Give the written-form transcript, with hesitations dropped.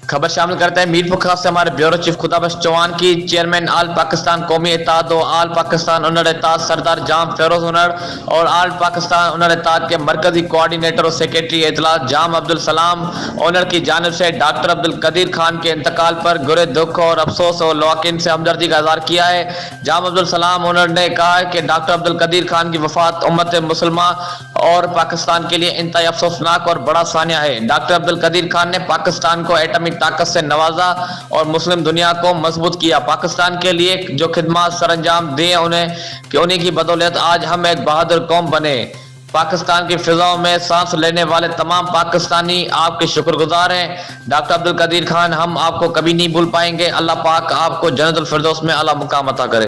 خبر شامل کرتے ہیں میر پور سے ہمارے بیورو چیف خدا بخش چوہان کی چیئرمین آل پاکستان قومی اتحاد و آل پاکستان انر اتحاد سردار جام فیروز انر اور آل پاکستان انر اتحاد کے مرکزی کوارڈینیٹر اور سیکریٹری اطلاع جام عبدالسلام انر کی جانب سے ڈاکٹر عبدالقدیر خان کے انتقال پر گہرے دکھ اور افسوس اور لواحقین سے ہمدردی کا اظہار کیا ہے۔ جام عبدالسلام انر نے کہا ہے کہ ڈاکٹر عبدالقدیر خان کی وفات امت مسلمہ اور پاکستان کے لیے انتہائی افسوسناک اور بڑا سانحہ ہے۔ ڈاکٹر عبدالقدیر خان نے پاکستان کو ایٹمی طاقت سے نوازا اور مسلم دنیا کو مضبوط کیا۔ پاکستان کے لیے جو خدمات سر انجام دیے انہیں کی بدولت آج ہم ایک بہادر قوم بنے۔ پاکستان کی فضاؤں میں سانس لینے والے تمام پاکستانی آپ کے شکر گزار ہیں۔ ڈاکٹر عبدالقدیر خان، ہم آپ کو کبھی نہیں بھول پائیں گے۔ اللہ پاک آپ کو جنت الفردوس میں اعلیٰ مقام عطا کرے۔